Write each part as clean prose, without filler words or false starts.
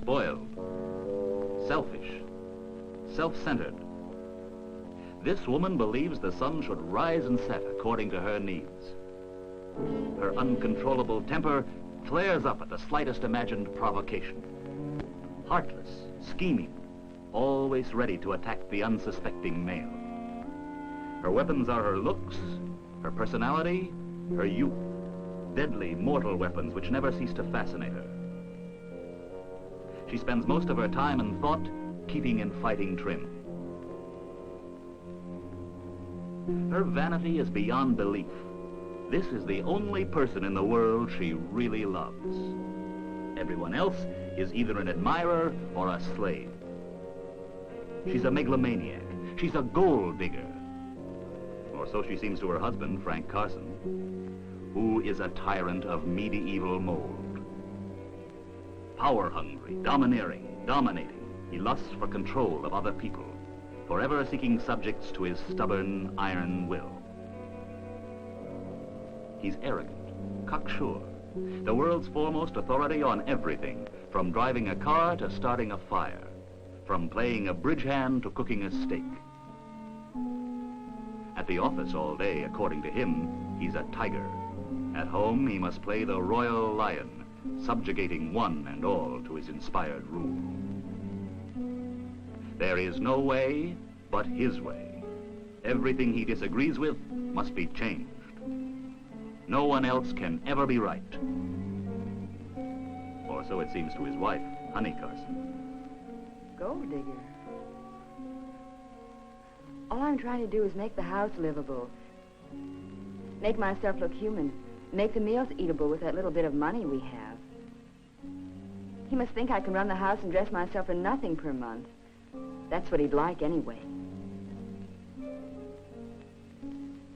spoiled, selfish, self-centered. This woman believes the sun should rise and set according to her needs. Her uncontrollable temper flares up at the slightest imagined provocation. Heartless, scheming, always ready to attack the unsuspecting male. Her weapons are her looks, her personality, her youth. Deadly, mortal weapons which never cease to fascinate her. She spends most of her time and thought keeping in fighting trim. Her vanity is beyond belief. This is the only person in the world she really loves. Everyone else is either an admirer or a slave. She's a megalomaniac. She's a gold digger. Or so she seems to her husband, Frank Carson, who is a tyrant of medieval mold. Power-hungry, domineering, dominating, he lusts for control of other people, forever seeking subjects to his stubborn, iron will. He's arrogant, cocksure, the world's foremost authority on everything, from driving a car to starting a fire, from playing a bridge hand to cooking a steak. At the office all day, according to him, he's a tiger. At home, he must play the royal lion, subjugating one and all to his inspired rule. There is no way but his way. Everything he disagrees with must be changed. No one else can ever be right. Or so it seems to his wife, Honey Carson. Gold digger. All I'm trying to do is make the house livable. Make myself look human. Make the meals eatable with that little bit of money we have. He must think I can run the house and dress myself for nothing per month. That's what he'd like anyway.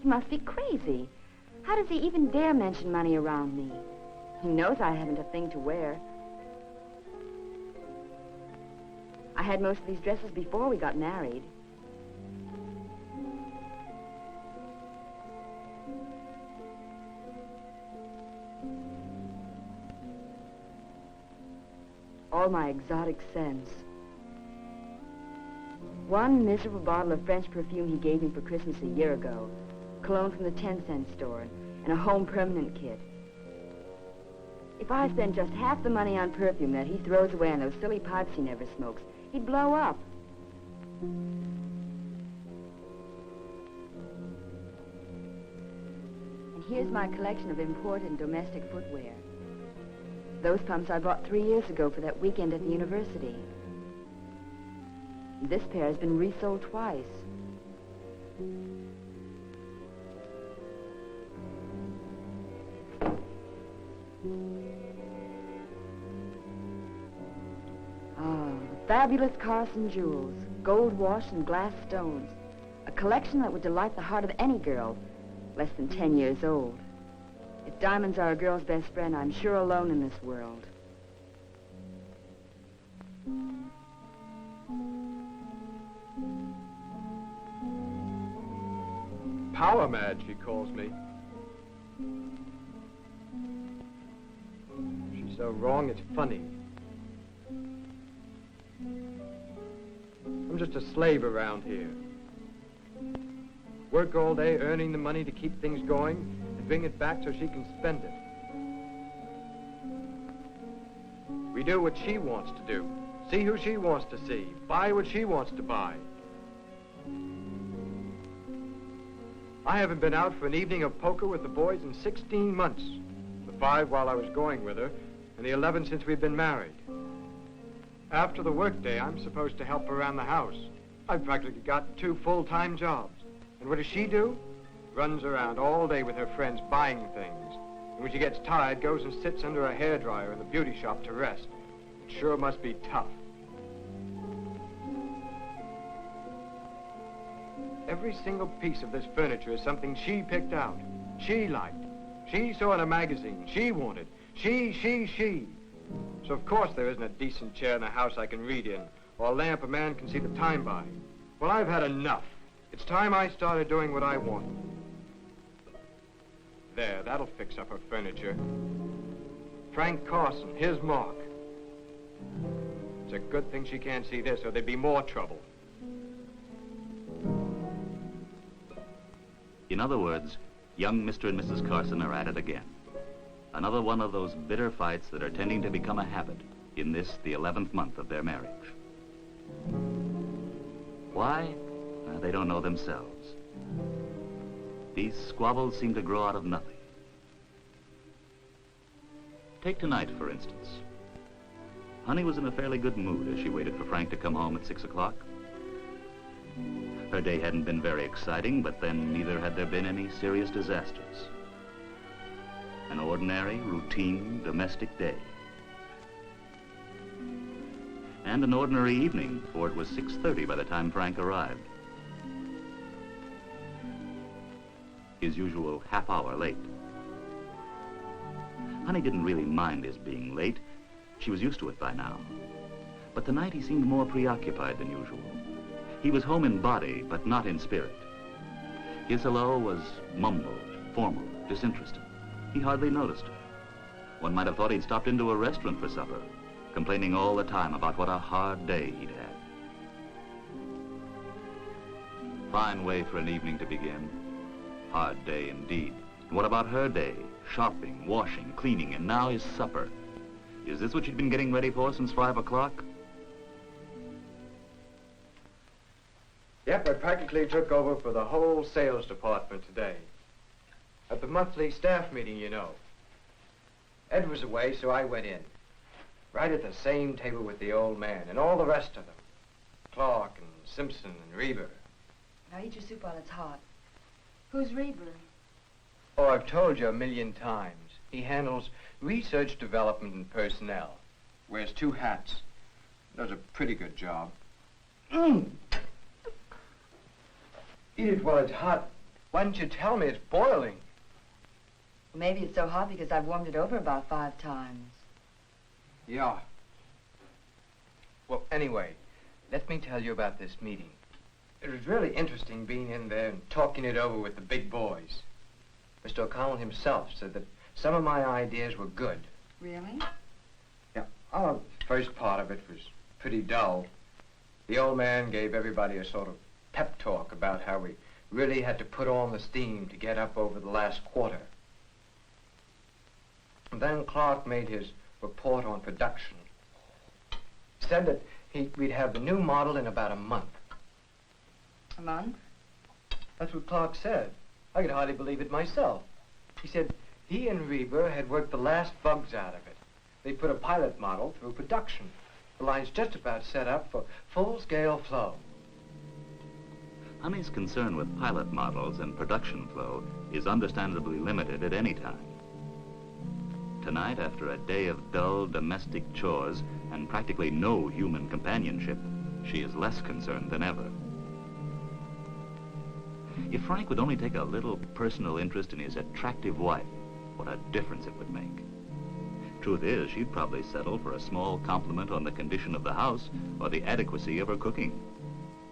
He must be crazy. How does he even dare mention money around me? He knows I haven't a thing to wear. I had most of these dresses before we got married. All my exotic scents. One miserable bottle of French perfume he gave me for Christmas a year ago. Cologne from the 10-cent store, and a home permanent kit. If I spend just half the money on perfume that he throws away on those silly pipes he never smokes, he'd blow up. And here's my collection of imported and domestic footwear. Those pumps I bought 3 years ago for that weekend at the university. This pair has been resold twice. Fabulous Carson jewels, gold wash and glass stones. A collection that would delight the heart of any girl less than 10 years old. If diamonds are a girl's best friend, I'm sure alone in this world. Power mad, she calls me. She's so wrong, it's funny. I'm just a slave around here. Work all day earning the money to keep things going and bring it back so she can spend it. We do what she wants to do, see who she wants to see, buy what she wants to buy. I haven't been out for an evening of poker with the boys in 16 months. The 5 while I was going with her, and the 11 since we've been married. After the workday, I'm supposed to help her around the house. I've practically got 2 full-time jobs. And what does she do? Runs around all day with her friends buying things. And when she gets tired, goes and sits under a hairdryer in the beauty shop to rest. It sure must be tough. Every single piece of this furniture is something she picked out. She liked. She saw in a magazine. She wanted. She. So of course there isn't a decent chair in the house I can read in, or a lamp a man can see the time by. Well, I've had enough. It's time I started doing what I want. There, that'll fix up her furniture. Frank Carson, his mark. It's a good thing she can't see this, or there'd be more trouble. In other words, young Mr. and Mrs. Carson are at it again. Another one of those bitter fights that are tending to become a habit in this, the 11th month of their marriage. Why? They don't know themselves. These squabbles seem to grow out of nothing. Take tonight, for instance. Honey was in a fairly good mood as she waited for Frank to come home at 6 o'clock. Her day hadn't been very exciting, but then neither had there been any serious disasters. An ordinary, routine, domestic day. And an ordinary evening, for it was 6:30 by the time Frank arrived. His usual half hour late. Honey didn't really mind his being late. She was used to it by now. But tonight he seemed more preoccupied than usual. He was home in body, but not in spirit. His hello was mumbled, formal, disinterested. He hardly noticed her. One might have thought he'd stopped into a restaurant for supper, complaining all the time about what a hard day he'd had. Fine way for an evening to begin. Hard day indeed. And what about her day? Shopping, washing, cleaning, and now his supper. Is this what she'd been getting ready for since 5 o'clock? Yep, I practically took over for the whole sales department today. At the monthly staff meeting, you know. Ed was away, so I went in. Right at the same table with the old man and all the rest of them. Clark and Simpson and Reber. Now eat your soup while it's hot. Who's Reber? Oh, I've told you a million times. He handles research, development, and personnel. Wears 2 hats. Does a pretty good job. Eat it while it's hot. Why didn't you tell me it's boiling? Maybe it's so hot because I've warmed it over about 5 times. Yeah. Well, anyway, let me tell you about this meeting. It was really interesting being in there and talking it over with the big boys. Mr. O'Connell himself said that some of my ideas were good. Really? Yeah. Oh, the first part of it was pretty dull. The old man gave everybody a sort of pep talk about how we really had to put on the steam to get up over the last quarter. And then Clark made his report on production. Said that we'd have the new model in about a month. A month? That's what Clark said. I could hardly believe it myself. He said he and Reber had worked the last bugs out of it. They put a pilot model through production. The line's just about set up for full-scale flow. Honey's concern with pilot models and production flow is understandably limited at any time. Tonight, after a day of dull domestic chores and practically no human companionship, she is less concerned than ever. If Frank would only take a little personal interest in his attractive wife, what a difference it would make. Truth is, she'd probably settle for a small compliment on the condition of the house or the adequacy of her cooking.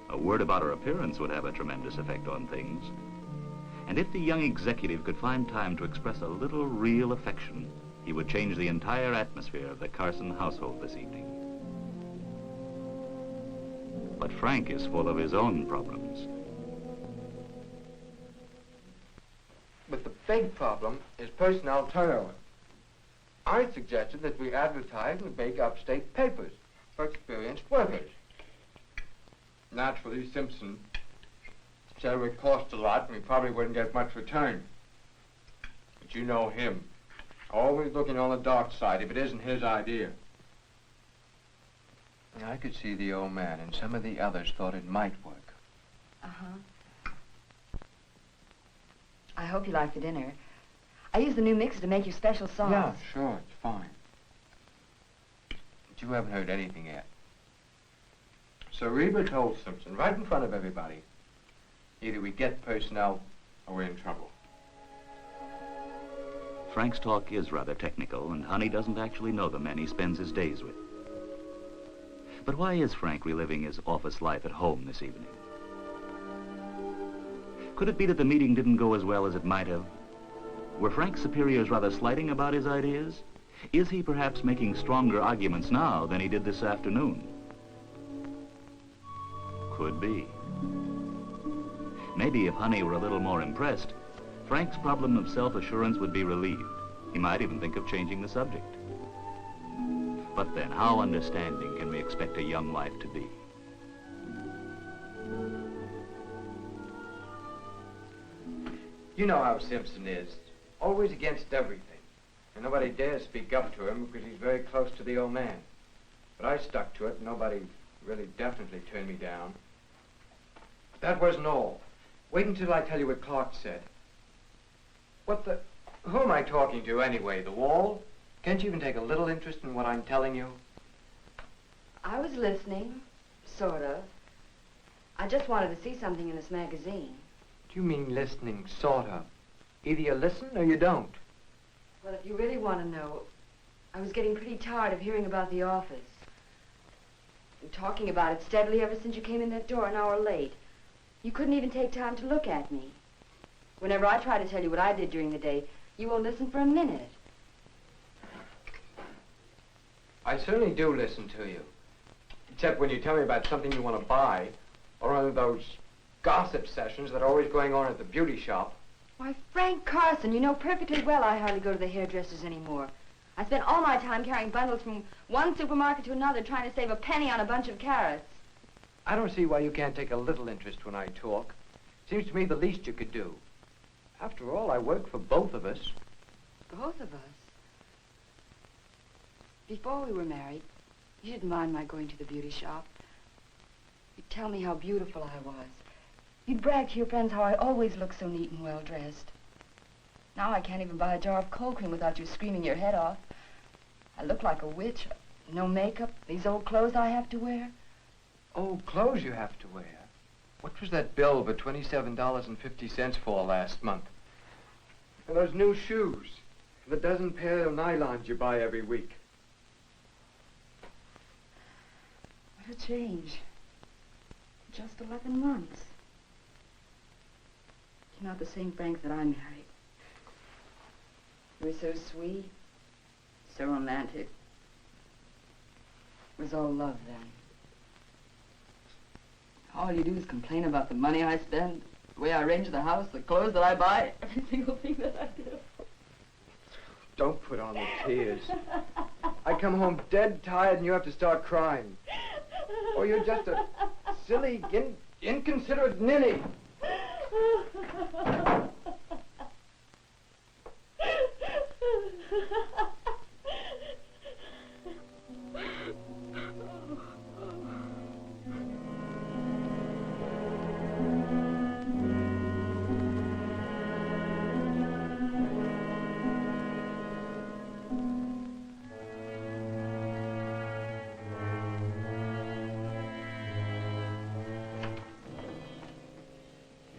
A word about her appearance would have a tremendous effect on things. And if the young executive could find time to express a little real affection, he would change the entire atmosphere of the Carson household this evening. But Frank is full of his own problems. But the big problem is personnel turnover. I suggested that we advertise in the big upstate papers for experienced workers. Naturally, Simpson said it would cost a lot and we probably wouldn't get much return. But you know him. Always looking on the dark side if it isn't his idea. I could see the old man and some of the others thought it might work. Uh-huh. I hope you like the dinner. I used the new mixer to make your special sauce. Yeah, sure, it's fine. But you haven't heard anything yet. So Reber told Simpson right in front of everybody, either we get personnel or we're in trouble. Frank's talk is rather technical, and Honey doesn't actually know the men he spends his days with. But why is Frank reliving his office life at home this evening? Could it be that the meeting didn't go as well as it might have? Were Frank's superiors rather slighting about his ideas? Is he perhaps making stronger arguments now than he did this afternoon? Could be. Maybe if Honey were a little more impressed, Frank's problem of self-assurance would be relieved. He might even think of changing the subject. But then, how understanding can we expect a young wife to be? You know how Simpson is. Always against everything. And nobody dares speak up to him because he's very close to the old man. But I stuck to it, and nobody really definitely turned me down. But that wasn't all. Wait until I tell you what Clark said. What the... Who am I talking to anyway? The wall? Can't you even take a little interest in what I'm telling you? I was listening, sort of. I just wanted to see something in this magazine. Do you mean listening, sort of? Either you listen or you don't. Well, if you really want to know, I was getting pretty tired of hearing about the office. And talking about it steadily ever since you came in that door an hour late. You couldn't even take time to look at me. Whenever I try to tell you what I did during the day, you won't listen for a minute. I certainly do listen to you. Except when you tell me about something you want to buy, or one of those gossip sessions that are always going on at the beauty shop. Why, Frank Carson, you know perfectly well I hardly go to the hairdressers anymore. I spend all my time carrying bundles from one supermarket to another trying to save a penny on a bunch of carrots. I don't see why you can't take a little interest when I talk. Seems to me the least you could do. After all, I work for both of us. Both of us? Before we were married, you didn't mind my going to the beauty shop. You'd tell me how beautiful I was. You'd brag to your friends how I always look so neat and well-dressed. Now I can't even buy a jar of cold cream without you screaming your head off. I look like a witch. No makeup, these old clothes I have to wear. Old clothes you have to wear? What was that bill for $27.50 for last month? And those new shoes. And the dozen pair of nylons you buy every week. What a change. Just 11 months. You're not the same Frank that I married. You were so sweet, so romantic. It was all love then. All you do is complain about the money I spend, the way I arrange the house, the clothes that I buy, every single thing that I do. Don't put on the tears. I come home dead tired and you have to start crying. Oh, you're just a silly, inconsiderate ninny.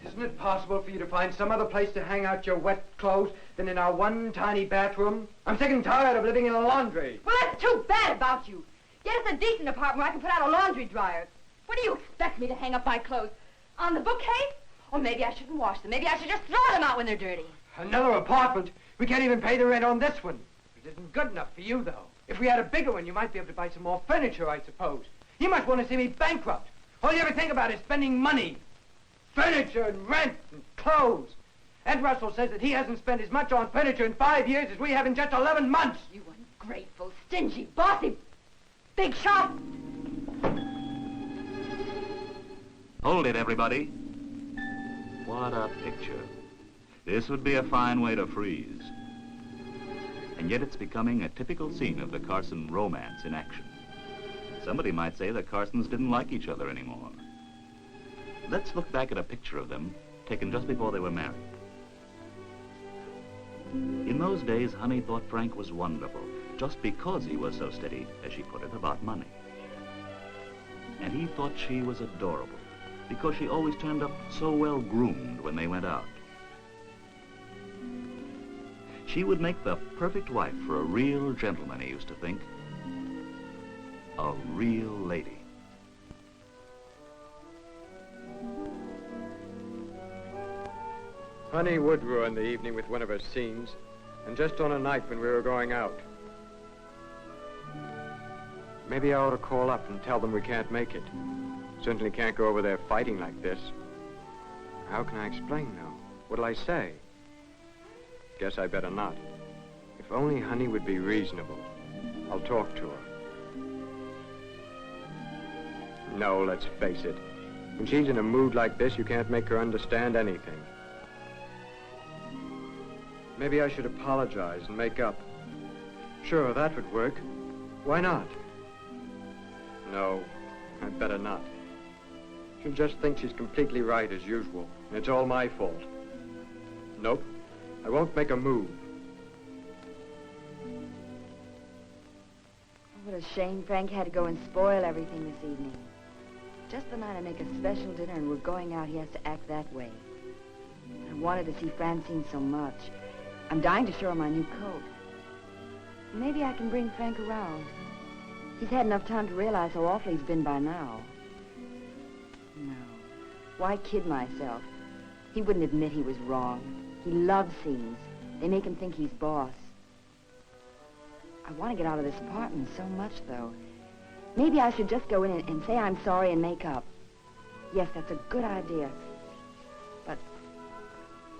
Isn't it possible for you to find some other place to hang out your wet clothes than in our one tiny bathroom? I'm sick and tired of living in a laundry. Well, that's too bad about you. Get us a decent apartment where I can put out a laundry dryer. Where do you expect me to hang up my clothes? On the bookcase? Or maybe I shouldn't wash them. Maybe I should just throw them out when they're dirty. Another apartment? We can't even pay the rent on this one. It isn't good enough for you, though. If we had a bigger one, you might be able to buy some more furniture, I suppose. You must want to see me bankrupt. All you ever think about is spending money. Furniture and rent and clothes. Ed Russell says that he hasn't spent as much on furniture in 5 years as we have in just 11 months. You ungrateful, stingy, bossy, big shot. Hold it, everybody. What a picture. This would be a fine way to freeze. And yet it's becoming a typical scene of the Carson romance in action. Somebody might say the Carsons didn't like each other anymore. Let's look back at a picture of them taken just before they were married. In those days, Honey thought Frank was wonderful, just because he was so steady, as she put it, about money. And he thought she was adorable, because she always turned up so well groomed when they went out. She would make the perfect wife for a real gentleman, he used to think. A real lady. Honey would ruin the evening with one of her scenes, and just on a night when we were going out. Maybe I ought to call up and tell them we can't make it. Certainly can't go over there fighting like this. How can I explain, though? What'll I say? Guess I better not. If only Honey would be reasonable. I'll talk to her. No, let's face it. When she's in a mood like this, you can't make her understand anything. Maybe I should apologize and make up. Sure, that would work. Why not? No, I'd better not. She'll just think she's completely right as usual, and it's all my fault. Nope, I won't make a move. What a shame Frank had to go and spoil everything this evening. Just the night I make a special dinner and we're going out, he has to act that way. I wanted to see Francine so much. I'm dying to show her my new coat. Maybe I can bring Frank around. He's had enough time to realize how awful he's been by now. No. Why kid myself? He wouldn't admit he was wrong. He loves scenes. They make him think he's boss. I want to get out of this apartment so much, though. Maybe I should just go in and say I'm sorry and make up. Yes, that's a good idea. But,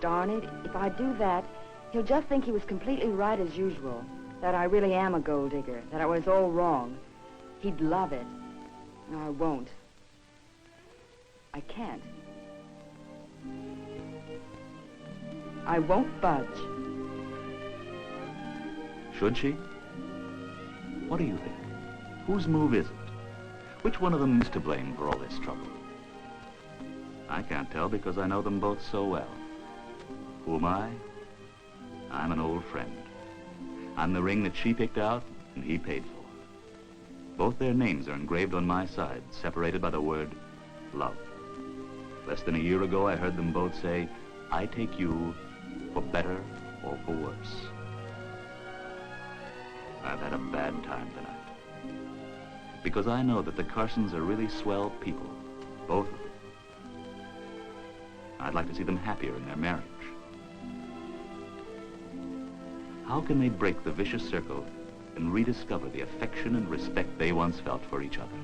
darn it, if I do that, he'll just think he was completely right as usual. That I really am a gold digger. That I was all wrong. He'd love it. No, I won't. I can't. I won't budge. Should she? What do you think? Whose move is it? Which one of them is to blame for all this trouble? I can't tell because I know them both so well. Who am I? I'm an old friend. I'm the ring that she picked out and he paid for. Both their names are engraved on my side, separated by the word love. Less than a year ago, I heard them both say, I take you for better or for worse. I've had a bad time tonight. Because I know that the Carsons are really swell people, both of them. I'd like to see them happier in their marriage. How can they break the vicious circle and rediscover the affection and respect they once felt for each other?